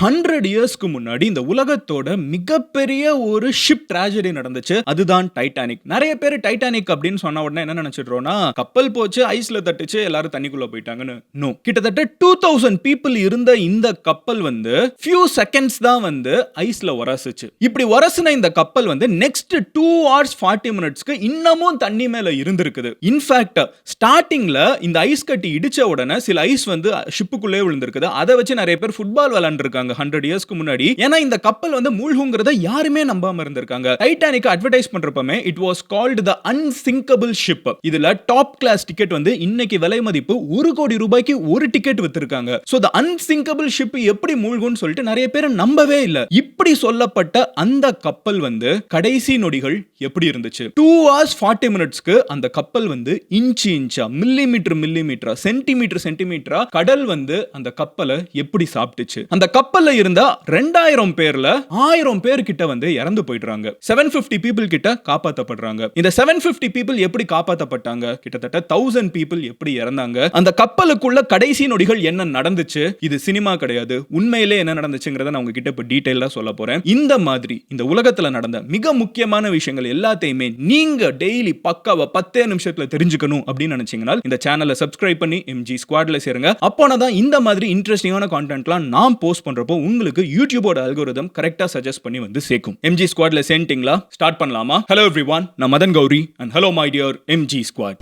100 இயர்ஸ்க்கு முன்னாடி இந்த உலகத்தோட மிகப்பெரிய ஒரு ஷிப் ட்ராஜடி நடந்துச்சு. அதுதான் டைட்டானிக். நிறைய பேர் டைட்டானிக் அப்படின்னு சொன்ன உடனே என்ன நினைச்சிடுறோம்னா, கப்பல் போச்சு, ஐஸ்ல தட்டுச்சு, எல்லாரும் தண்ணிக்குள்ள போயிட்டாங்கன்னு. நோ, கிட்டத்தட்ட 2000 பீப்புள் இருந்த இந்த கப்பல் வந்து few seconds தான் வந்து ஐஸ்ல உரசுச்சு. இப்படி உரசுன இந்த கப்பல் வந்து நெக்ஸ்ட் 2 hours 40 minutesக்கு இன்னமும் தண்ணி மேல இருந்திருக்குது. இன்ஃபேக்ட் ஸ்டார்டிங்ல இந்த ஐஸ் கட்டி இடிச்ச உடனே சில ஐஸ் வந்து ஷிப்புக்குள்ளே விழுந்திருக்குது. அதை வச்சு நிறைய பேர் ஃபுட்பால் விளையாண்டுருக்காங்க 100 இயர்ஸ்க்கு முன்னாடி. ஏன்னா இந்த கப்பல் வந்து மூழ்குங்கிறத யாருமே நம்பாம இருந்திருக்காங்க. டைட்டானிக் அட்வர்டைஸ் பண்றப்பமே it was called the unsinkable ship. இதுல டாப் கிளாஸ் டிக்கெட் வந்து இன்னைக்கு விலை மதிப்பு 1 கோடி ரூபாய்க்கு ஒரு டிக்கெட் வித்திருக்காங்க. சோ தி அன்சிங்கபிள் ஷிப் எப்படி மூழ்கும்னு சொல்லிட்டு நிறைய பேர் நம்பவே இல்ல. இப்படி சொல்லப்பட்ட அந்த கப்பல் வந்து கடைசி நொடிகள் எப்படி இருந்துச்சு? 2 hours 40 minutesக்கு அந்த கப்பல் வந்து இன்ச்சா, மில்லிமீட்டரா, சென்டிமீட்டரா கடல் வந்து அந்த கப்பலை எப்படி சாப்பிட்டுச்சு? அந்த கப்பல்ல இருந்த 2000 பேர்ல 1000 பேர் கிட்ட வந்து இறந்து போயிடுறாங்க. 750 people கிட்ட காப்பாத்தப்படுறாங்க. இந்த 750 people எப்படி காப்பாத்தப்பட்டாங்க? கிட்டத்தட்ட 1000 people எப்படி இறந்தாங்க? அந்த கப்பலுக்குள்ள கடைசி நொடிகள் என்ன நடந்துச்சு? இது சினிமா கிடையாது, உண்மையிலே என்ன நடந்துச்சுங்கறத நான் உங்ககிட்ட இப்ப டீடைலா சொல்ல போறேன். இந்த மாதிரி இந்த உலகத்துல நடந்த மிக முக்கியமான விஷயங்கள் எல்லாத்தையுமே நீங்க டெய்லி பக்காவா 10 நிமிஷத்துல தெரிஞ்சுக்கணும் அப்படின்னு நினைச்சீங்கன்னா இந்த சேனலை சப்ஸ்கிரைப் பண்ணி MG ஸ்குவாட்ல சேருங்க. அப்போதான் இந்த மாதிரி இன்ட்ரெஸ்டிங்கான கான்டென்ட்லாம் நான் போஸ்ட் பண்றப்போ உங்களுக்கு யூடியூபோட அல்கோரிதம் கரெக்டா சஜஸ்ட் பண்ணி வந்து சேர்க்கும். MG ஸ்குவாட்ல சேர்ந்துட்டீங்களா? ஸ்டார்ட் பண்ணலாமா? ஹலோ எவ்ரிவன், நான் Madan Gowri and hello my dear MG squad.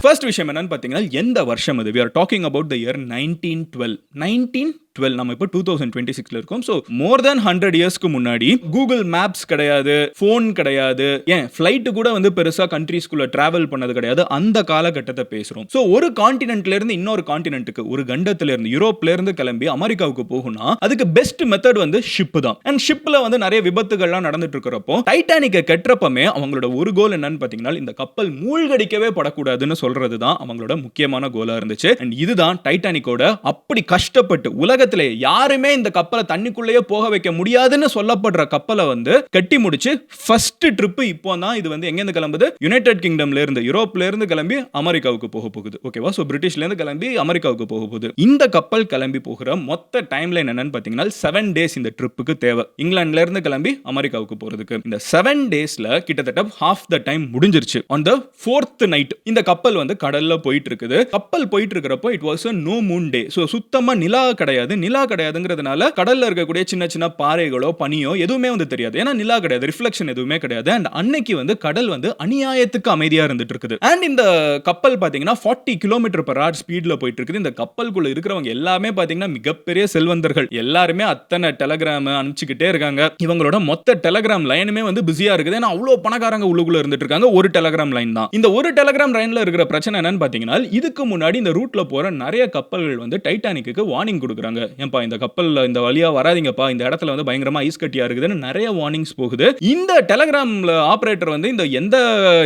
First விஷயம் என்னன்னு பார்த்தீங்கன்னா, எந்த வருஷம் அது? We are talking about the year 1912. நம்ம இப்போ 2026ல இருக்கோம். ஸோ மோர் தென் 100 இயர்ஸ்க்கு முன்னாடி கூகுள் மேப்ஸ் கிடையாது, ஃபோன் கிடையாது, ஏன் ஃப்ளைட் கூட வந்து பெருசா கண்ட்ரீஸ்குள்ள டிராவல் பண்ணது கிடையாது. அந்த காலகட்டத்தை பேசுறோம். ஸோ ஒரு கான்டினென்ட்ல இருந்து இன்னொரு கான்டினென்ட்டுக்கு, ஒரு கண்டத்துல இருந்து யூரோப்ல இருந்து கிளம்பி அமெரிக்காவுக்கு போகும்னா அதுக்கு பெஸ்ட் மெத்தட் வந்து ஷிப் தான். அண்ட் ஷிப்ல வந்து நிறைய விபத்துகள்லாம் நடந்துட்டு இருக்கிறப்போ டைட்டானிக்கை கட்டுறப்பமே அவங்களோட ஒரு கோல் என்னன்னு பார்த்தீங்கன்னா, இந்த கப்பல் மூழ்கடிக்கவே படக்கூடாதுன்னு சொல்றது தான் அவங்களோட முக்கியமான கோலா இருந்துச்சு. அண்ட் இதுதான் டைட்டானிக்கோட அப்படி கஷ்டப்பட்டு உலகத்திலே யாருமே இந்த கப்பலை தண்ணிக்குள்ளேயே போக வைக்க முடியாதுன்னு சொல்லப்படுற கப்பலை வந்து கட்டி முடிச்சு ஃபர்ஸ்ட் ட்ரிப் இப்போ தான் இது வந்து எங்க இருந்து கிளம்புது? யுனைடெட் கிங்டம்ல இருந்து, யூரோப்ல இருந்து கிளம்பி அமெரிக்காவுக்கு போக போகுது. ஓகேவா? சோ பிரிட்டிஷ்ல இருந்து கிளம்பி அமெரிக்காவுக்கு போக போகுது. இந்த கப்பல் கிளம்பி போகிற மொத்த டைம் லைன் என்னன்னு பாத்தீங்கன்னா 7 days இந்த ட்ரிப்புக்கு தேவை. இங்கிலாந்துல இருந்து கிளம்பி அமெரிக்காவுக்கு போறதுக்கு இந்த 7 daysல கிட்டத்தட்ட half the time முடிஞ்சிருச்சு. on the 4th night இந்த கப்பல் வந்து கடல்ல போயிட்டு இருக்குது. கப்பல் போயிட்டு இருக்கிறப்போ it was a no moon day. So சுத்தமா நிலா கிடையாது. நிலா கிடையாதுங்கிறதுனால கடல்ல இருக்கக்கூடிய சின்ன சின்ன பாறைகளோ பனியோ எதுவுமே வந்து தெரியாது. ஏன்னா நிலா கிடையாது, ரிஃப்ளெக்ஷன் எதுவுமே கிடையாது. அண்ட் அன்னைக்கு வந்து கடல் வந்து அநியாயத்துக்கு அமைதியா இருந்துட்டு இருக்குது. அண்ட் இந்த கப்பல் பாத்தீங்கன்னா 40 km/h ஸ்பீட்ல போயிட்டு இருக்குது. இந்த கப்பலுக்குள்ள இருக்கிறவங்க எல்லாமே பாத்தீங்கன்னா மிகப்பெரிய செல்வந்தர்கள். எல்லாருமே அத்தனை டெலிகிராம் அனுப்பிச்சுக்கிட்டே இருக்காங்க. இவங்களோட மொத்த டெலிகிராம் லைனுமே வந்து பிஸியா இருக்குது. ஏன்னா அவ்வளவு பணக்காரங்க உள்ளுக்குள்ள இருந்துட்டு இருக்காங்க. ஒரு டெலிகிராம் லைன் தான். இந்த ஒரு டெலிகிராம் லைன்ல இருக்கிற பிரச்சனை என்னன்னு பாத்தீங்கன்னா, இதுக்கு முன்னாடி இந்த ரூட்ல போற நிறைய கப்பல்கள் வந்து டைட்டானிக்கு வார்னிங் கொடுக்குறாங்க. ஏன்பா இந்த கப்பல்ல இந்த வழியா வராதீங்கப்பா, இந்த இடத்துல வந்து பயங்கரமா ஐஸ் கட்டியா இருக்குதுன்னு நிறைய வார்னிங்ஸ் போகுது. இந்த டெலிகிராம்ல ஆபரேட்டர் வந்து இந்த எந்த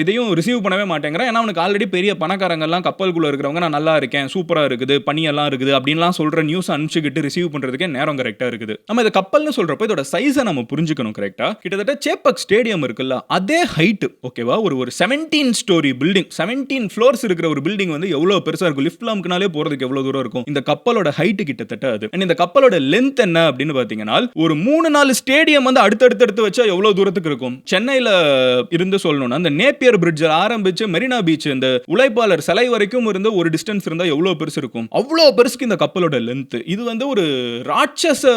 இதையும் ரிசீவ் பண்ணவே மாட்டேங்கிறான். ஏன்னா அவனுக்கு ஆல்ரெடி பெரிய பணக்காரங்க எல்லாம் கப்பலுக்குள்ள இருக்கிறவங்க நான் நல்லா இருக்கேன், சூப்பரா இருக்குது, பனியெல்லாம் இருக்குது அப்படின்லாம் சொல்ற நியூஸ் அனுப்பிச்சுக்கிட்டு ரிசீவ் பண்றதுக்கே நேரம் கரெக்டா இருக்குது. நம்ம இந்த கப்பல்னு சொல்றப்போ இதோட சைஸை நம்ம புரிஞ்சுக்கணும் கரெக்டா. கிட்டத்தட்ட சேப்பக் ஸ்டேடியம் இருக்குல்ல, அதே ஹைட். ஓகேவா? ஒரு 17 ஸ்டோரி பில்டிங், 17 ஃப்ளோர்ஸ் இருக்கிற ஒரு பில்டிங் வந்து எவ்வளவு பெருசா இருக்கும்? லிஃப்ட் லாம்க்குனாலே போறதுக்கு எவ்வளவு தூரம் இருக்கும்? இந்த கப்பலோட ஹைட் கிட்டத்தட்ட அது. இந்த கப்பலோட லென்த் என்ன அப்படின்னு பாத்தீங்கன்னா, ஒரு 3-4 ஸ்டேடியம் வந்து அடுத்தடுத்து வச்சா எவ்வளவு தூரத்துக்கு இருக்கும்? சென்னையில இருந்து சொல்லணும்னா அந்த நேப்பியர் பிரிட்ஜ் ஆரம்பிச்சு மெரினா பீச் இந்த உழைப்பாளர் சிலை வரைக்கும் இருந்து ஒரு டிஸ்டன்ஸ் இருந்தா எவ்வளவு பெருசு இருக்கும்? அவ்வளவு பெருசுக்கு இந்த கப்பலோட லென்த். இது வந்து ஒரு ராட்சச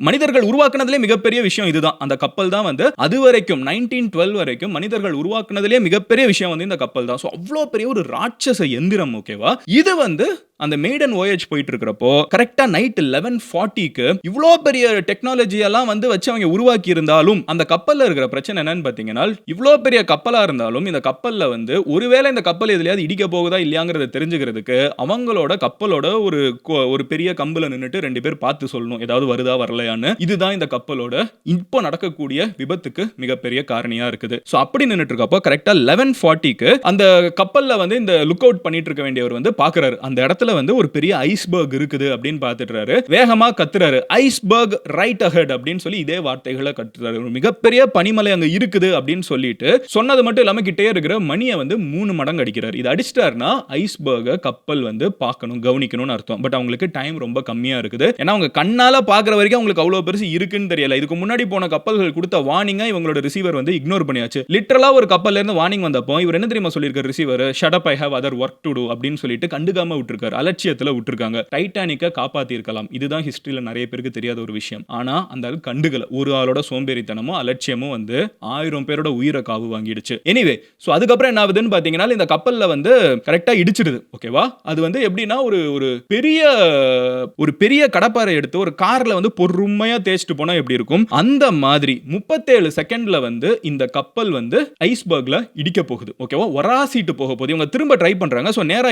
மனிதர்கள் உருவாக்குனதுலே மிகப்பெரிய விஷயம் இதுதான். அந்த கப்பல் தான் வந்து அது வரைக்கும் 1912 வரைக்கும் மனிதர்கள் உருவாக்குனதுலே மிகப்பெரிய விஷயம் வந்து இந்த கப்பல் தான். சோ அவ்வளவு பெரிய ஒரு ராட்சச எந்திரம். ஓகேவா? இது வந்து அந்த மெய்டன் voyage போயிட்டு இருக்கிறப்போ கரெக்டா நைட் 11:40க்கு இவ்வளோ பெரிய டெக்னாலஜி எல்லாம் வந்து வச்சு அவங்க உருவாக்கி இருந்தாலும் அந்த கப்பல்ல இருக்கிற பிரச்சனை என்னன்னு பாத்தீங்கன்னா, இவ்வளோ பெரிய கப்பலா இருந்தாலும் இந்த கப்பல்ல வந்து ஒருவேளை இந்த கப்பல் எதுலயாவது இடிக்க போகுதா இல்லையாங்கிறத தெரிஞ்சுக்கிறதுக்கு அவங்களோட கப்பலோட ஒரு பெரிய கம்புல நின்னுட்டு 2 பேர் பார்த்து சொல்லணும் ஏதாவது வருதா வரலையான்னு. இதுதான் இந்த கப்பலோட இப்போ நடக்கக்கூடிய விபத்துக்கு மிகப்பெரிய காரணியா இருக்குது. சோ அப்படி நின்னுட்டு இருக்கப்போ கரெக்டா 11:40க்கு அந்த கப்பல்ல வந்து இந்த லுக் அவுட் பண்ணிட்டு இருக்க வேண்டியவர் வந்து பாக்குறாரு. அந்த இடத்துல பக்கத்துல வந்து ஒரு பெரிய ஐஸ்பர்க் இருக்குது அப்படின்னு பார்த்துட்டாரு. வேகமா கத்துறாரு, ஐஸ்பர்க் ரைட் அஹெட் அப்படின்னு சொல்லி இதே வார்த்தைகளை கத்துறாரு. ஒரு மிகப்பெரிய பனிமலை அங்க இருக்குது அப்படின்னு சொல்லிட்டு சொன்னது மட்டும் இல்லாம கிட்டே இருக்கிற மணியை வந்து 3 மடங்கு அடிக்கிறார். இது அடிச்சிட்டாருன்னா ஐஸ்பர்க கப்பல் வந்து பார்க்கணும், கவனிக்கணும்னு அர்த்தம். பட் அவங்களுக்கு டைம் ரொம்ப கம்மியா இருக்குது. ஏன்னா அவங்க கண்ணால பாக்குற வரைக்கும் அவங்களுக்கு அவ்வளவு பெருசு இருக்குன்னு தெரியல. இதுக்கு முன்னாடி போன கப்பல்கள் கொடுத்த வார்னிங்கை இவங்களோட ரிசீவர் வந்து இக்னோர் பண்ணியாச்சு. லிட்டரலா ஒரு கப்பல்ல இருந்து வார்னிங் வந்தப்போ இவர் என்ன தெரியுமா சொல்லியிருக்காரு receiver, shut up, I have other work to do அப்படின்னு சொல்லிட்டு கண்டுக்காம விட்டுருக்காரு. அலட்சியத்துல விட்டுருக்காங்க. டைட்டானிக்கை காப்பாத்தி இருக்கலாம். இதுதான் ஹிஸ்டரியில நிறைய பேருக்கு தெரியாத ஒரு விஷயம். ஆனா அந்த ஆள் கண்டுகல. ஒரு ஆளோட சோம்பேறித்தனமும் அலட்சியமும் வந்து 1000 பேரோட உயிரை காவு வாங்கிடுச்சு. எனிவே, சோ அதுக்கப்புறம் என்ன ஆகுதுன்னு பாத்தீங்கன்னா இந்த கப்பல்ல வந்து கரெக்டா இடிச்சிடுது. ஓகேவா? அது வந்து எப்படின்னா ஒரு பெரிய கடப்பாரை எடுத்து ஒரு கார்ல வந்து பொறுமையா தேய்ச்சிட்டு போனா எப்படி இருக்கும் அந்த மாதிரி 37 செகண்ட்ல வந்து இந்த கப்பல் வந்து ஐஸ்பர்க்ல இடிக்க போகுது. ஓகேவா? ஒராசிட்டு போக போகுது. இவங்க திரும்ப ட்ரை பண்றாங்க. சோ நேரா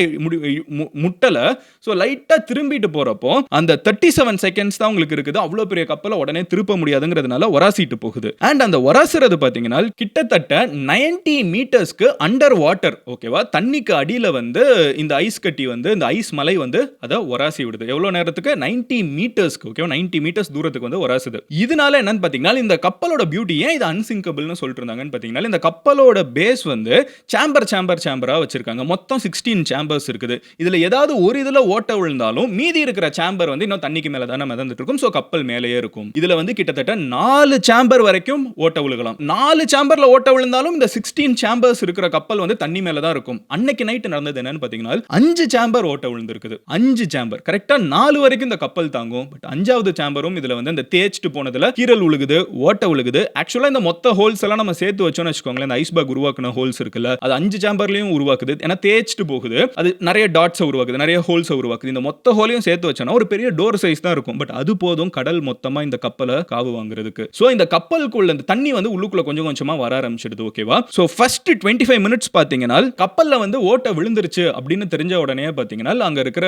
முட்டல. சோ லைட்டா திரும்பிட்டு போறப்போ அந்த 37 செகண்ட்ஸ் தான் உங்களுக்கு இருக்குது. அவ்வளவு பெரிய கப்பலை உடனே திருப்ப முடியாதுங்கிறதுனால ஒராசிட்டு போகுது. அண்ட் அந்த ஒராசுறது பாத்தீங்கன்னா கிட்டத்தட்ட 90 மீட்டர்ஸ்க்கு அண்டர் வாட்டர். ஓகேவா? தண்ணிக்கு அடியில வந்து இந்த ஐஸ் கட்டி வந்து இந்த ஐஸ் மலை வந்து அதை ஒராசி விடுது. எவ்வளவு நேரத்துக்கு? 90 மீட்டர்ஸ்க்கு. ஓகேவா? 90 மீட்டர்ஸ் தூரத்துக்கு வந்து ஒராசுது. இதனால என்னன்னு பாத்தீங்கன்னா இந்த கப்பலோட பியூட்டி ஏன் இது அன்சிங்கபிள்னு சொல்லிட்டு இருந்தாங்கன்னு பாத்தீங்கன்னா இந்த கப்பலோட பேஸ் வந்து சேம்பரா வச்சிருக்காங்க. மொத்தம் 16 சேம்பர்ஸ் இருக்குது. இதுல ஏதாவது ஒரு இதுல ஓட்ட விழுந்தாலும் மீதி இருக்கிற சேம்பர் வந்து இன்னும் தண்ணிக்கு மேல தானே மிதந்துட்டு இருக்கும். சோ கப்பல் மேலேயே இருக்கும். இதுல வந்து கிட்டத்தட்ட 4 சேம்பர் வரைக்கும் ஓட்ட விழுகலாம். 4 சேம்பர்ல ஓட்ட விழுந்தாலும் இந்த 16 சேம்பர்ஸ் இருக்கிற கப்பல் வந்து தண்ணி மேல தான் இருக்கும். அன்னைக்கு நைட் நடந்தது என்னன்னு பாத்தீங்கன்னா 5 சேம்பர் ஓட்ட விழுந்திருக்குது. 5 சேம்பர். கரெக்ட்டா 4 வரைக்கும் இந்த கப்பல் தாங்கும். பட் 5வது சேம்பரும் இதுல வந்து இந்த தேய்ச்சிட்டு போனதுல கீறல் விழுகுது, ஓட்ட விழுகுது. ஆக்சுவலா இந்த மொத்த ஹோல்ஸ் எல்லாம் நம்ம சேர்த்து வச்சோம்னு வெச்சுக்கோங்களேன், இந்த ஐஸ்பர்க் உருவாக்குன ஹோல்ஸ் இருக்குல்ல, அது 5 சேம்பர்லயும் உருவாக்குது. ஏன்னா தேய்ச்சிட்டு போகுது. அது நிறைய டாட்ஸ் உருவாக்குது, நிறைய ஹோல்ஸ் உருவாக்குது. இந்த மொத்த ஹோலையும் சேர்த்து வச்சோம்னா ஒரு பெரிய டோர் சைஸ் தான் இருக்கும். பட் அது போதும் கடல் மொத்தமா இந்த கப்பலை காவு வாங்குறதுக்கு. சோ இந்த கப்பலுக்குள்ள இந்த தண்ணி வந்து உள்ளுக்குள்ள கொஞ்சம் கொஞ்சமா வர ஆரம்பிச்சிடுது. ஓகேவா? சோ ஃபர்ஸ்ட் 25 மினிட்ஸ் பாத்தீங்கன்னா கப்பல்ல வந்து ஓட்ட விழுந்துருச்சு அப்படின்னு தெரிஞ்ச உடனே பாத்தீங்கன்னா அங்க இருக்கிற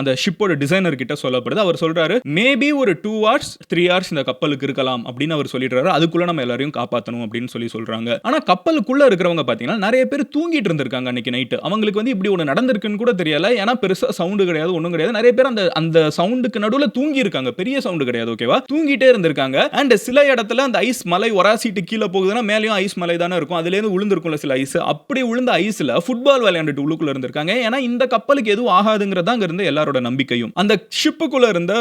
அந்த ஷிப்போட டிசைனர் கிட்ட சொல்லப்படுது. அவர் சொல்றாரு மேபி ஒரு 2 hours 3 hours இந்த கப்பலுக்கு இருக்கலாம் அப்படின்னு அவர் சொல்லிடுறாரு. அதுக்குள்ள நம்ம எல்லாரையும் காப்பாத்தணும் அப்படின்னு சொல்றாங்க. ஆனா கப்பலுக்குள்ள இருக்கிறவங்க பாத்தீங்கன்னா நிறைய பேர் தூங்கிட்டு இருந்திருக்காங்க அன்னைக்கு நைட். அவங்களுக்கு வந்து இப்படி ஒன்னு நடந்திருக்குன்னு கூட தெரியல. ஏன்னா பெருசா சவுண்ட் கிடையாது, ஒண்ணும் கிடையாது. நிறைய பேர் அந்த சவுண்டுக்கு நடுவுல தூங்கி இருக்காங்க. பெரிய சவுண்ட் கிடையாது. ஓகேவா? தூங்கிட்டே இருந்திருக்காங்க. அண்ட் சில இடத்துல அந்த ஐஸ் மலை ஒராசிட்டு கீழே போகுதுன்னா மேலேயும் ஐஸ் மலை தானே இருக்கும். அதுல இருந்து விழுந்திருக்கும்ல சில ஐஸ். அப்படி விழுந்த ஐஸ்ல ஃபுட்பால் விளையாண்டுட்டு உள்ளுக்குள்ள இருந்திருக்காங்க. ஏன்னா இந்த கப்பலுக்கு எதுவும் ஆகாதுங்கிறதா அங்க இருந்த எல்லாரோட நம்பிக்கையும். அந்த ஷிப்புக்குள்ள இருந்த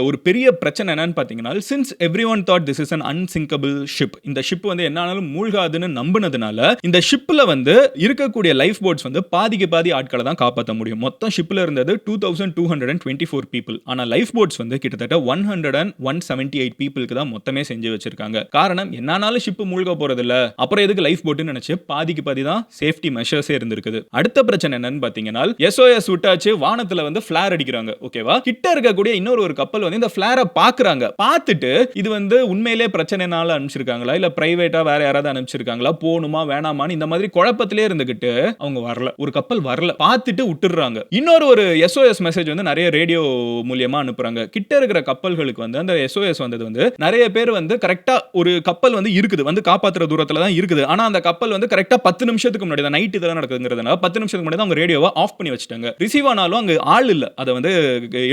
ஒரு பெரிய பிரச்சனை என்னன்னு பாத்தீங்கன்னா since everyone thought this is an unsinkable ship, இந்த ஷிப் வந்து என்னாலும் மூழ்காதுன்னு நம்பினதுனால இந்த ஷிப்ல வந்து இருக்கக்கூடிய லைஃப் போட்ஸ் வந்து பாதிக்கு பாதி ஆட்களை தான் காப்பாற்ற முடியும். மொத்தம் ஷிப்ல இருந்தது 2224 பீப்புள். ஆனா லைஃப் போட்ஸ் வந்து கிட்டத்தட்ட 178 பீப்புளுக்கு தான் மொத்தமே செஞ்சு வச்சிருக்காங்க. காரணம் என்னாலும் ஷிப் மூழ்க போறது இல்ல, அப்புறம் எதுக்கு லைஃப் போட்னு நினைச்சு பாதிக்கு பாதி தான் சேஃப்டி மெஷர்ஸே இருந்திருக்குது. அடுத்த பிரச்சனை என்னன்னு பாத்தீங்கன்னா SOS விட்டாச்சு, வானத்துல வந்து ஃபிளார் அடிக்கிறாங்க. ஓகேவா? கிட்ட இருக்கக்கூடிய இன்னொரு கப்பல் வந்து இந்த ஃபிளாரை பாக்குறாங்க. பார்த்துட்டு இது வந்து உண்மையிலே பிரச்சனைனால அனுப்பிச்சிருக்காங்களா இல்ல பிரைவேட்டா வேற யாராவது அனுப்பிச்சிருக்காங்களா, போணுமா வேணாமான்னு இந்த மாதிரி குழப்பத்திலே இருந்துகிட்டு அவங்க வரல. ஒரு கப்பல் வரல, பார்த்துட்டு விட்டுறாங்க. இன்னொரு SOS மெசேஜ் வந்து நிறைய ரேடியோ மூலமா அனுப்புறாங்க. கிட்ட இருக்கிற கப்பல்களுக்கு வந்து அந்த SOS வந்தது வந்து நிறைய பேர் வந்து கரெக்டா ஒரு கப்பல் வந்து இருக்குது, வந்து காப்பாத்துற தூரத்துல தான் இருக்குது. ஆனா அந்த கப்பல் வந்து கரெக்டா 10 நிமிஷத்துக்கு முன்னாடி தான், நைட் இதெல்லாம் நடக்குதுங்கிறதுனால 10 நிமிஷத்துக்கு முன்னாடி தான் அவங்க ரேடியோவை ஆஃப் பண்ணி வச்சிட்டாங்க. ரிசீவ் ஆனாலும் அங்க ஆள் இல்ல, அதை வந்து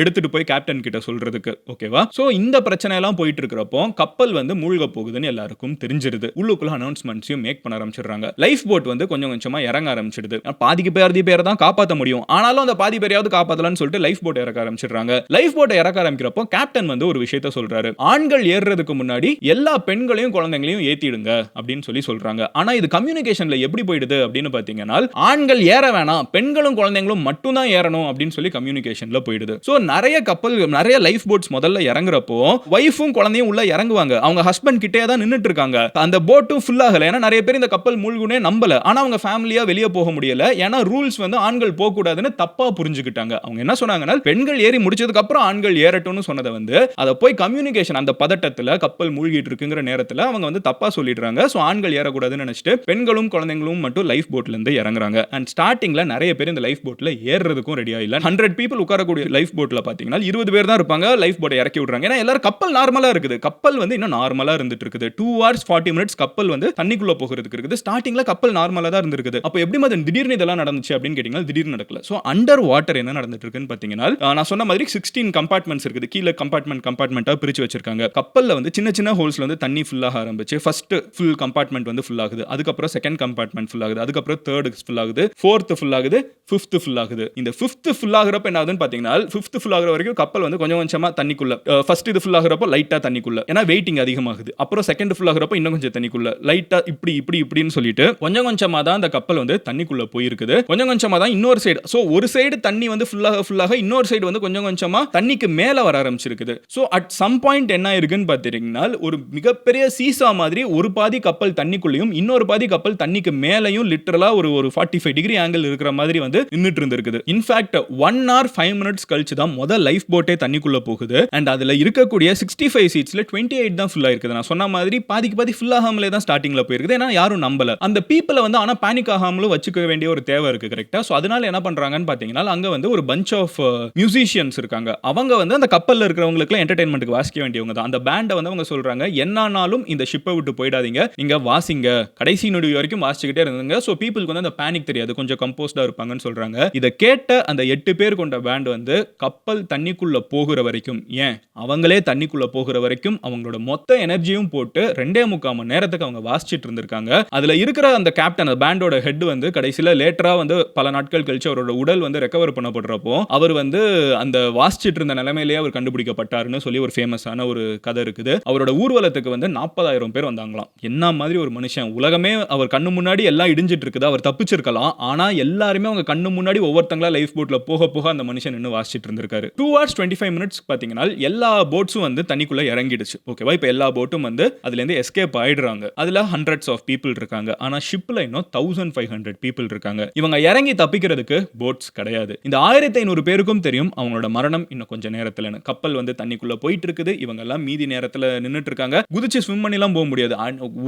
எடுத்துட்டு போய் கேப்டன் கிட்ட சொல்றதுக்கு. ஓகேவா? சோ இந்த பிரச்சனை எல்லாம் போயிட்டு இருக்கிறப்போ கப்பல் வந்து மூழ்க போகுதுன்னு எல்லாருக்கும் தெரிஞ்சிருது. உள்ளுக்குள்ள அனௌன்ஸ்மெண்ட்ஸையும் மேக் பண்ண ஆரம்பிச்சிடுறாங்க. லைஃப் போட் வந்து கொஞ்சம் கொஞ்சமா இறங்க ஆரம்பிச்சிடுது. பாதிக்கு பேர் தான் காப்பாற்ற முடியும். ஆனாலும் அந்த பாதி பேரையாவது காப்பாத்தலாம்னு சொல்லிட்டு லைஃப் போட் இறக்க ஆரம்பிச்சிடுறாங்க. லைஃப் போட்டை இறக்க ஆரம்பிக்கிறப்போ கேப்டன் வந்து ஒரு விஷயத்தை சொல்றாரு. ஆண்கள் ஏறுறதுக்கு முன்னாடி எல்லா பெண்களையும் குழந்தைகளையும் ஏத்திடுங்க அப்படின்னு சொல்றாங்க. ஆனா இது கம்யூனிகேஷன்ல எப்படி போயிடுது அப்படின்னு பாத்தீங்கன்னா ஆண்கள் ஏற வேணாம், பெண்களும் குழந்தைகளும் மட்டும் தான் ஏறணும் அப்படின்னு சொல்லி கம்யூனிகேஷன்ல போயிடுது. சோ நிறைய கப்பல் நிறைய லைஃப் போட்ஸ் முதல்ல இறங்குறப்போ வைஃபும் குழந்தையும் உள்ள இறங்குவாங்க. அவங்க ஹஸ்பண்ட் கிட்டே தான் நின்னுட்டு இருக்காங்க. அந்த போட்டும் ஃபுல் ஆகல. ஏன்னா நிறைய பேர் இந்த கப்பல் மூழ்குனே நம்பல. ஆனா அவங்க ஃபேமிலியா வெளியே போக முடியல. ஏன்னா ரூல்ஸ் வந்து ஆண்கள் போக கூடாதுன்னு தப்பா புரிஞ்சுக்கிட்டாங்க. அவங்க என்ன சொன்னாங்கன்னா பெண்கள் ஏறி முடிச்சதுக்கு அப்புறம் ஆண்கள் ஏறட்டும்னு சொன்னதை வந்து அதை போய் கம்யூனிகேஷன் அந்த பதட்டத்துல கப்பல் மூழ்கிட்டு இருக்குங்கிற நேரத்துல அவங்க வந்து தப்பா சொல்லிடுறாங்க. சோ ஆண்கள் ஏறக்கூடாதுன்னு நினைச்சிட்டு பெண்களும் குழந்தைகளும் மட்டும் லைஃப் போட்ல இருந்து இறங்குறாங்க. அண்ட் ஸ்டார்டிங்ல நிறைய பேர் இந்த லைஃப் போட்ல ஏறுறதுக்கும் ரெடியா இல்ல. 100 பீப்புள் உட்காரக்கூடிய லைஃப் போட்ல பாத்தீங்கன்னா 20 பேர் தான் இருப்பாங்க. லைஃப் போட்டை இறக்கி விடுறாங்க. ஏன்னா எல்லாரும் கப்பல் நார்மலா இருக்குது. கப்பல் வந்து இன்னும் நார்மலா இருந்துட்டு இருக்குது. 2 hours 40 minutes கப்பல் வந்து தண்ணிக்குள்ள போகிறதுக்கு இருக்குது. ஸ்டார்டிங்ல கப்பல் நார்மலா தான் இருந்திருக்குது. அப்ப எப்படி திடீர்னு இதெல்லாம் நடந்துச்சு அப்படின்னு கேட்டீங்கன்னா திடீர்னு நடக்கல. சோ அண்டர் வாட்டர் வாட்டர் என்ன நடந்துட்டு இருக்குன்னு பாத்தீங்கன்னா, நான் சொன்ன மாதிரி 16 கம்பார்ட்மெண்ட்ஸ் இருக்குது. கீழ கம்பார்ட்மெண்டா பிரிச்சு வச்சிருக்காங்க. கப்பல்ல வந்து சின்ன சின்ன ஹோல்ஸ்ல வந்து தண்ணி ஃபுல் ஆக ஆரம்பிச்சு ஃபர்ஸ்ட் ஃபுல் கம்பார்ட்மெண்ட் வந்து ஃபுல் ஆகுது. அதுக்கப்புறம் செகண்ட் கம்பார்ட்மெண்ட் ஃபுல் ஆகுது. அதுக்கப்புறம் தேர்ட் ஃபுல் ஆகுது. ஃபோர்த் ஃபுல் ஆகுது. ஃபிஃப்த் ஃபுல் ஆகுது. இந்த ஃபிஃப்த் ஃபுல் ஆகுறப்ப என்ன ஆகுதுன்னு பாத்தீங்கன்னா, ஃபிஃப்த் ஃபுல் ஆகுற வரைக்கும் கப்பல் வந்து கொஞ்சம் கொஞ்சமா தண்ணிக்குள்ள, ஃபர்ஸ்ட் இது ஃபுல் ஆகுறப்போ லைட்டா தண்ணிக்குள்ள, ஏன்னா வெயிட்டிங் அதிகமாகுது. அப்புறம் செகண்ட் ஃபுல் ஆகுறப்போ இன்னும் கொஞ்சம் தண்ணிக்குள்ள, லைட்டா இப்படின்னு சொல்லிட்டு கொஞ்சம் கொஞ்சமா தான் அந்த கப்பல் வந்து தண்ணிக்குள்ள போயிருக்குது. கொஞ்சம் கொஞ்சமா தான் இன்னொரு சைடு, சோ ஒரு சைடு தண்ணி வந்து ஃபுல்லாக இன்னொரு சைடு வந்து கொஞ்சம் கொஞ்சமா தண்ணிக்கு மேல வர ஆரம்பிச்சிருக்குது. சோ அட் சம் பாயிண்ட் என்ன இருக்குன்னு பாத்தீங்கன்னா, ஒரு மிகப்பெரிய சீசா மாதிரி ஒரு பாதி கப்பல் தண்ணிக்குள்ளேயும் இன்னொரு பாதி கப்பல் தண்ணிக்கு மேலையும் லிட்டரலா ஒரு 45 டிகிரி ஆங்கிள் இருக்கிற மாதிரி வந்து நின்னுட்டு இருந்திருக்குது. இன்ஃபேக்ட் 1 hour 5 minutes கழிச்சு தான் முதல் லைஃப் போட்டே தண்ணிக்குள்ள போகுது. அண்ட் அதுல இருக்கக்கூடிய 65 சீட்ஸ்ல 28 தான் ஃபுல்லா இருக்குது. நான் சொன்ன மாதிரி பாதிக்கு பாதி ஃபுல் ஆகாமலே தான் ஸ்டார்டிங்ல போயிருக்குது. ஏன்னா யாரும் நம்பல. அந்த பீப்பிள வந்து ஆனா பேனிக் ஆகாமலும் வச்சுக்க வேண்டிய ஒரு தேவை இருக்கு. கரெக்ட்டா? சோ அதனால என்ன பண்றாங்கன்னு பாத்தீங்கன்னா, அங்க வந்து ஒரு bunch ஆஃப் மியூசிஷியன்ஸ் இருக்காங்க. அவங்க வந்து அந்த கப்பல்ல இருக்கிறவங்களுக்கு என்டர்டெயின்மென்ட்க்கு வாசிக்க வேண்டியவங்க தான். அந்த பேண்ட வந்து அவங்க சொல்றாங்க, என்னானாலும் இந்த ஷிப்பை விட்டு போயிடாதீங்க, நீங்க வாசிங்க, கடைசி நொடி வரைக்கும் வாசிச்சுக்கிட்டே இருந்துங்க. சோ பீப்பிளுக்கு வந்து அந்த பேனிக் தெரியாது, கொஞ்சம் கம்போஸ்டா இருப்பாங்கன்னு சொல்றாங்க. இத கேட்ட அந்த 8 பேர் கொண்ட பேண்ட் வந்து கப்பல் தண்ணிக்குள்ள போகிற வரைக்கும், ஏன் அவங்களே தண்ணிக்குள்ள போகிற வரைக்கும் அவங்களோட மொத்த எனர்ஜியும் போட்டு 2.25 மணி நேரத்துக்கு அவங்க வாசிச்சிட்டு இருந்திருக்காங்க. அதுல இருக்கிற அந்த கேப்டன், அந்த பேண்டோட ஹெட் வந்து கடைசில லேட்டரா வந்து பல நாட்கள் கழிச்சு அவரோட உடல் வந்து ரெக்கவர் பண்ணப்படுறப்போ அவர் வந்து அந்த வாசிச்சிட்டு இருந்த நிலைமையிலேயே அவர் கண்டுபிடிக்கப்பட்டாருன்னு சொல்லி ஒரு ஃபேமஸான ஒரு கதை இருக்குது. அவரோட ஊர்வலத்துக்கு வந்து 40,000 பேர் வந்தாங்களாம். என்ன மாதிரி ஒரு மனுஷன், உலகமே அவர் கண்ணு முன்னாடி எல்லாம் இடிஞ்சிட்டு இருக்குது, அவர் தப்பிச்சிருக்கலாம். ஆனா எல்லாருமே அவங்க கண்ணு முன்னாடி ஒவ்வொருத்தங்களா லைஃப் போட்ல போக போக அந்த மனுஷன் நின்னு வாசிச்சிட்டு இருந்திருக்காரு. 2 hours 25 minutes பாத்தீங்கன்னா எல்லா போட்ஸும் வந்து தண்ணிக்குள்ள இறங்கிடுச்சு. ஓகேவா? இப்போ எல்லா போட்டும் வந்து அதுல இருந்து எஸ்கேப் ஆயிடுறாங்க. அதுல hundreds of people இருக்காங்க. ஆனா ஷிப்ல இன்னும் 1500 people இருக்காங்க. இவங்க இறங்கி தப்பிக்கிறதுக்கு போட்ஸ் கிடையாது. இந்த 1500 பேருக்கும் தெரியும் அவங்களோட மரணம் இன்னும் கொஞ்ச நேரத்துலன்னு. கப்பல் வந்து தண்ணிக்குள்ள போயிட்டு இருக்குது. இவங்க எல்லாம் மீதி நேரத்துல நின்னுட்டு இருக்காங்க. குதிச்சு ஸ்விம் பண்ணிலாம் போக முடியாது.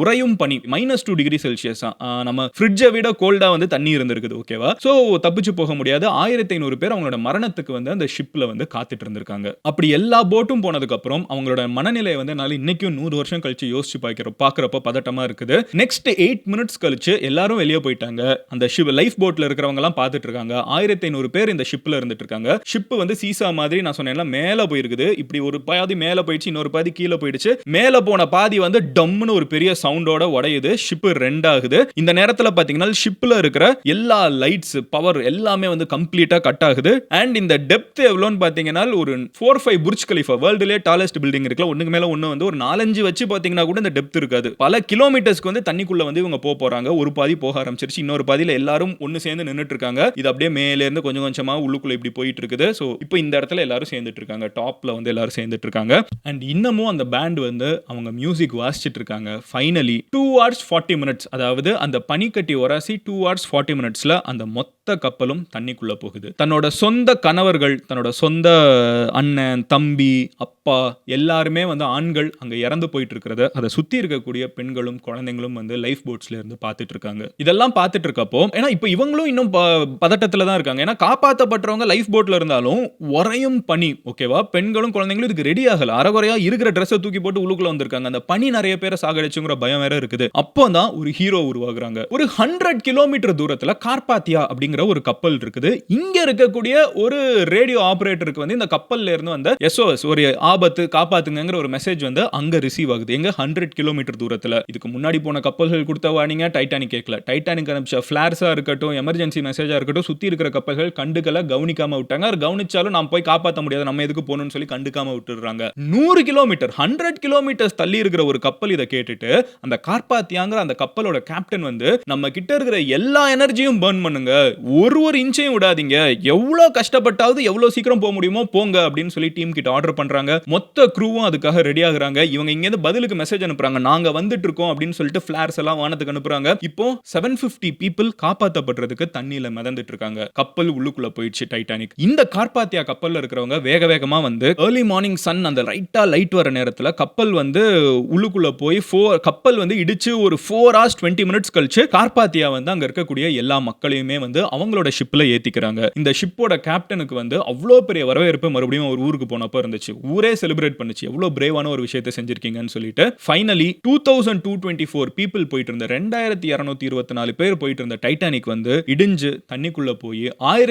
உறையும் பனி -2 டிகிரி செல்சியஸ். நம்ம ஃப்ரிட்ஜை விட கோல்டா வந்து தண்ணி இருந்திருக்குது. ஓகேவா? சோ தப்பிச்சு போக முடியாது. 1500 பேர் அவங்களோட மரணத்துக்கு வந்து அந்த ஷிப்ல வந்து காத்துட்டு இருந்திருக்காங்க. அப்படி எல்லா போட்டும் போனதுக்கு அப்புறம் அவங்களோட மனநிலையை வந்து என்னால இன்னைக்கும் 100 வருஷம் கழிச்சு யோசிச்சு பாக்குறப்ப பதட்டமா இருக்குது. நெக்ஸ்ட் 8 minutes கழிச்சு எல்லாரும் வெளியே போயிட்டாங்க. அந்த ஷிப் லைஃப் போட்ல இருக்கிறவங்க எல்லாம் பார்த்துட்டு இருக்காங்க. 1500 பேர் இந்த ஷிப்ல இருந்துட்டு இருக்காங்க. ஷிப் வந்து சீசா மாதிரி நான் சொன்னேன்ல மேல போயிருக்குது. இப்படி ஒரு பாதி மேல போயிடுச்சு, இன்னொரு பாதி கீழே போயிடுச்சு. மேல போன பாதி வந்து டம்னு ஒரு பெரிய சவுண்டோட உடையுது. ஷிப் ரெண்டாகுது. இந்த நேரத்துல பாத்தீங்கன்னா ஷிப்ல இருக்கிற எல்லா லைட்ஸ், பவர் எல்லாமே வந்து கம்ப்ளீட்டா கட் ஆகுது. அண்ட் இந்த டெப்த் எவ்வளவுன்னு பாத்தீங்கன்னா ஒரு 4-5 புர்ஜ் கலிஃபா, வேர்ல்டுலயே டாலஸ்ட் பில்டிங் இருக்குல, ஒண்ணுக்கு மேல ஒண்ணு வந்து ஒரு 4-5 வச்சு பாத்தீங்கன்னா கூட இந்த டெப்த் இருக்காது. பல கிலோமீட்டர்ஸ்க்கு வந்து தண்ணிக்குள்ள வந்து இவங்க போறாங்க. ஒரு பாதி போக ஆரம்பிச்சிருச்சு, இன்னொரு பாதியில எல்லாரும் ஒன்னு சேர்ந்து நின்னுட்டு இருக்காங்க. இது அப்படியே மேல இருந்து கொஞ்சம் கொஞ்சமா உள்ளுக்குள்ள இப்படி போயிட்டு இருக்குது. சோ இப்போ இந்த இடத்துல எல்லாரும் சேர்ந்துட்டு இருக்காங்க. டாப்ல வந்து எல்லாரும் சேர்ந்துட்டு இருக்காங்க. அண்ட் இன்னமும் அந்த பேண்ட் வந்து அவங்க மியூசிக் வாசிச்சிட்டு இருக்காங்க. ஃபைனலி 2 hours 40 minutes, அதாவது அந்த பனிக்கட்டி உராசி 2 hours 40 minutesல அந்த மொத்த கப்பலும் தண்ணிக்குள்ள போகுது. தன்னோட சொந்த கணவர்கள், தன்னோட சொந்த அண்ணன், தம்பி, அப்பா எல்லாருமே வந்து ஆண்கள் அங்க இறந்து போயிட்டு இருக்கிறத அதை சுத்தி இருக்கக்கூடிய பெண்களும் குழந்தைங்களும் வந்து லைஃப் போட்ஸ்ல இருந்து பார்த்துட்டு இருக்காங்க. இதெல்லாம் பார்த்துட்டு இருக்கப்போ, ஏன்னா இப்போ இவங்களும் இன்னும் பதட்டத்துல தான் இருக்காங்க. ஏன்னா காப்பாற்றப்பட்டவங்க லைஃப் போட்ல இருந்தாலும் உறையும் பனி. ஓகேவா? பெண்களும் குழந்தைங்களும் இதுக்கு ரெடி ஆகல. அரைகுறையா இருக்கிற ட்ரெஸ்ஸை தூக்கி போட்டு உள்ளுக்குள்ள வந்திருக்காங்க. அந்த பனி நிறைய பேரை சாகடிச்சுங்கிற பயம் வேற இருக்குது. அப்போ தான் ஒரு ஹீரோ உருவாகுறாங்க. ஒரு 100 கிலோமீட்டர் தூரத்துல கார்பாத்தியா அப்படிங்கிற ஒரு கப்பல் இருக்குது. இங்க இருக்கக்கூடிய ஒரு ரேடியோ ஆபரேட்டருக்கு வந்து இந்த கப்பல்ல இருந்து வந்த SOS, ஒரு ஆபத்து, காப்பாத்துங்கங்கிற ஒரு மெசேஜ் வந்து அங்க ரிசீவ் ஆகுது. எங்க 100 கிலோமீட்டர் தூரத்துல. இதுக்கு முன்னாடி போன கப்பல்கள் கொடுத்த வார்னிங்க டைட்டானிக் கேட்கல. டைட்டானிக் அனுப்பிச்ச ஃபிளார்ஸா இருக்கட்டும், எமர்ஜென்சி மெசேஜா இருக்கட்டும், சுத்தி இருக்கிற கப்பல்கள் கண்டுக்கல, கவனிக்காம விட்டாங்க. கவனிச்சாலும் நாம் போய் காப்பாற்ற முடியாது, நம்ம எதுக்கு போகணும்னு சொல்லி கண்டுக்காம விட்டுறாங்க. 100 கிலோமீட்டர் 100 கிலோமீட்டர்ஸ் தள்ளி இருக்கிற ஒரு கப்பல் இதை கேட்டுட்டு அந்த கார்பாத்தியாங்கிற அந்த கப்பலோட கேப்டன் வந்து நம்ம கிட்ட இருக்கிற எல்லா எனர்ஜியும் பர்ன் பண்ணுங்க, ஒரு இன்ச்சையும் விடாதீங்க, எவ்வளவு கஷ்டப்பட்டாவது எவ்வளவு சீக்கிரம் போக முடியுமோ போங்க அப்படின்னு சொல்லி டீம் கிட்ட ஆர்டர் பண்றாங்க. மொத்த க்ரூவும் அதுக்காக ரெடி ஆகுறாங்க. இவங்க இங்க இருந்து பதிலுக்கு மெசேஜ் அனுப்புறாங்க, நாங்க வந்துட்டு இருக்கோம் அப்படின்னு சொல்லிட்டு ஃபிளார்ஸ் எல்லாம் வானத்துக்கு அனுப்புறாங்க. இப்போ 750 பீப்பிள் காப்பாற்றப்படுறதுக்கு தண்ணியில மிதந்துட்டு இருக்காங்க. கப்பல் உள்ளுக்குள்ள போயிடுச்சு டைட்டானிக். இந்த கார்பாத்தியா கப்பல்ல இருக்கிறவங்க வேக வேகமா வந்து ஏர்லி மார்னிங் சன் அந்த லைட் வர நேரத்துல கப்பல் வந்து உள்ளுக்குள்ள போய் கப்பல் வந்து இடிச்சு ஒரு 4 hours 20 minutes கழிச்சு கார்பாத்தியா வந்து அங்க இருக்கக்கூடிய எல்லா மக்களையுமே வந்து அவங்களோட ஷிப்ல ஏத்திக்கிறாங்க. இந்த ஷிப்போட கேப்டனுக்கு வந்து அவ்வளோ பெரிய வரவேற்பு மறுபடியும் ஒரு ஊருக்கு போனப்ப இருந்துச்சு. ஊரே செலிப்ரேட் பண்ணுச்சு, எவ்வளவு பிரேவான ஒரு விஷயத்தை செஞ்சிருக்கீங்கன்னு சொல்லிட்டு. ஃபைனலி 2224 பீப்பிள் போயிட்டு இருந்த 2224 பேர் போயிட்டு இருந்த டைட்டானிக் வந்து இடிஞ்சு தண்ணிக்குள்ள போய்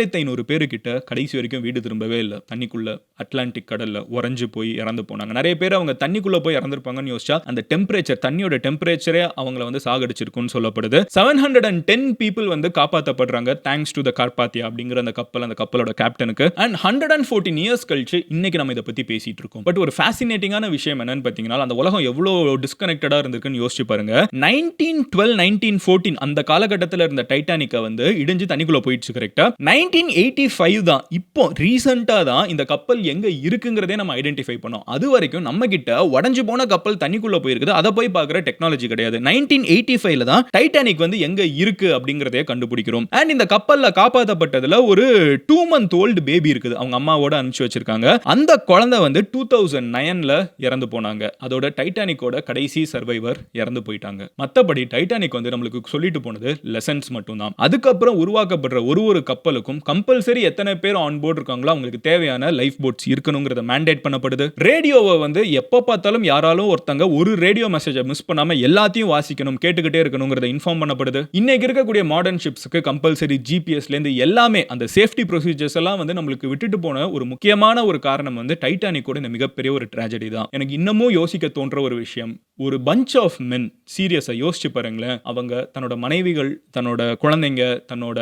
1500 பேரு கிட்ட கடைசி வரைக்கும் வீடு திரும்பவே இல்ல. தண்ணிக்குள்ள அட்லாண்டிக் கடல்ல உறைஞ்சு போய் இறந்து போனாங்க. நிறைய பேர் அவங்க தண்ணிக்குள்ள போய் இறந்திருப்பாங்கன்னு யோசிச்சா அந்த டெம்பரேச்சர், தண்ணியோட டெம்பரேச்சரே அவங்கள வந்து சாகடிச்சிருக்குன்னு சொல்லப்படுது. 710 people வந்து காப்பாத்தப்படுறாங்க தேங்க்ஸ் டு த கார்பாத்தியா அப்படிங்கிற அந்த கப்பலோட கேப்டனுக்கு. அண்ட் 114 இயர்ஸ் கழிச்சு இன்னைக்கு நம்ம இதை பத்தி பேசிட்டு இருக்கோம். பட் ஒரு ஃபேசினேட்டிங்கான விஷயம் என்னன்னு பாத்தீங்கன்னா, அந்த உலகம் எவ்வளவு டிஸ்கனெக்டடா இருந்திருக்குன்னு யோசிச்சு பாருங்க. 1912 1914 அந்த காலகட்டத்தில் இருந்த டைட்டானிக்கை வந்து இடிஞ்சு தண்ணிக்குள்ள போயிடுச்சு. கரெக்டா 1985 தான் இப்போ ரீசெண்டா தான் இந்த கப்பல் எங்க இருக்குங்கிறதே நம்ம ஐடென்டிஃபை பண்ணோம். அது வரைக்கும் நம்ம கிட்ட உடைஞ்சு போன கப்பல் தண்ணிக்குள்ள போயிருக்குது, அதை போய் பார்க்குற டெக்னாலஜி கிடையாது. 1985 தான் டைட்டானிக் வந்து எங்க இருக்கு அப்படிங்கிறதே கண்டுபிடிக்கிறோம். அண்ட் இந்த கப்பல்ல காப்பாற்றப்பட்டதுல ஒரு 2 month old பேபி இருக்குது, அவங்க அம்மாவோட அனுப்பிச்சு வச்சிருக்காங்க. அந்த குழந்தை வந்து 2009ல இறந்து போனாங்க. அதோட டைட்டானிக்கோட கடைசி சர்வைவர் இறந்து போயிட்டாங்க. மத்தபடி டைட்டானிக் வந்து நம்மளுக்கு சொல்லிட்டு போனது லெசன்ஸ் மட்டும் தான். அதுக்கப்புறம் உருவாக்கப்படுற ஒரு கப்பலுக்கும் கம்பல்சரி எத்தனை பேர் ஆன் போர்டு இருக்காங்களோ அவங்களுக்கு தேவையான லைஃப் போட்ஸ் இருக்கணுங்கிறத மேண்டேட் பண்ணப்படுது. ரேடியோவை வந்து எப்ப பார்த்தாலும் யாராலும் ஒருத்தங்க ஒரு ரேடியோ மெசேஜை மிஸ் பண்ணாம எல்லாத்தையும் வாசிக்கணும், கேட்டுக்கிட்டே இருக்கணுங்கிறத இன்ஃபார்ம் பண்ணப்படுது. இன்னைக்கு இருக்கக்கூடிய மாடர்ன் ஷிப்ஸ்க்கு கம்பல்சரி ஜிபிஎஸ்ல இருந்து எல்லாமே அந்த சேஃப்டி ப்ரொசீஜர்ஸ் எல்லாம் வந்து நம்மளுக்கு விட்டுட்டு போன ஒரு முக்கியமான ஒரு காரணம் வந்து டைட்டானிக்கோட இந்த மிகப்பெரிய ஒரு ட்ராஜடி தான். எனக்கு இன்னமும் யோசிக்க தோன்ற ஒரு விஷயம், ஒரு பஞ்ச் ஆஃப் மென் சீரியஸா யோசிச்சு பாருங்களேன். அவங்க தன்னோட மனைவிகள், தன்னோட குழந்தைங்க, தன்னோட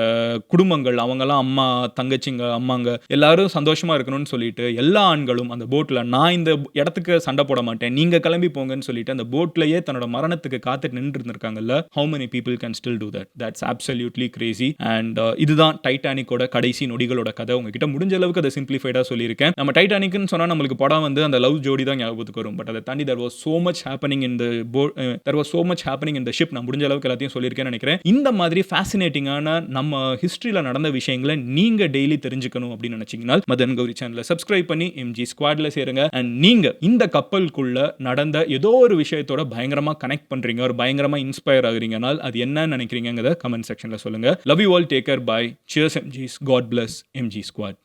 குடும்பங்கள், அவங்கெல்லாம் அம்மா, தங்கச்சிங்க, அம்மாங்க எல்லாரும் சந்தோஷமா இருக்கணும்னு சொல்லிட்டு எல்லா ஆண்களும் அந்த போட்ல நான் இந்த இடத்துக்கு சண்டை போட மாட்டேன், நீங்க கிளம்பி போங்கன்னு சொல்லிட்டு அந்த போட்லயே தன்னோட மரணத்துக்கு காத்துட்டு நின்று இருந்திருக்காங்கல்ல. How many people can still do that? That's absolutely crazy. And இதுதான் டைட்டானிக்கோட கடைசி நொடிகளோட கதை. உங்ககிட்ட முடிஞ்ச அளவுக்கு அதை சிம்பிளிஃபைடா சொல்லியிருக்கேன். நம்ம டைட்டானிக்னு சொன்னா நம்மளுக்கு படம் வந்து அந்த லவ் ஜோடி தான் ஞாபகத்துக்கு வரும். பட் அதை தாண்டி there was so much happening in the boat, there was so much happening in the ship. நான் முடிஞ்ச அளவுக்கு எல்லாத்தையும் சொல்லியிருக்கேன்னு நினைக்கிறேன். இந்த மாதிரி ஃபேசினேட்டிங்கான நம்ம ஹிஸ்டரியில நடந்த விஷயங்களை நீங்க டெய்லி தெரிஞ்சுக்கணும் அப்படின்னு நினைச்சீங்கன்னா மதன் கௌரி சேனலை சப்ஸ்கிரைப் பண்ணி எம்ஜி ஸ்குவாட்ல சேருங்க. அண்ட் நீங்க இந்த கப்பலுக்குள்ள நடந்த ஏதோ ஒரு விஷயத்தோட பயங்கரமா கனெக்ட் பண்றீங்க, ஒரு பயங்கரமா இன்ஸ்பயர் ஆகுறீங்கன்னா அது என்னன்னு நினைக்கிறீங்கிறத கமெண்ட் செக்ஷன்ல சொல்லுங்க. Love you all, take care, bye, cheers MGs, God bless MG squad.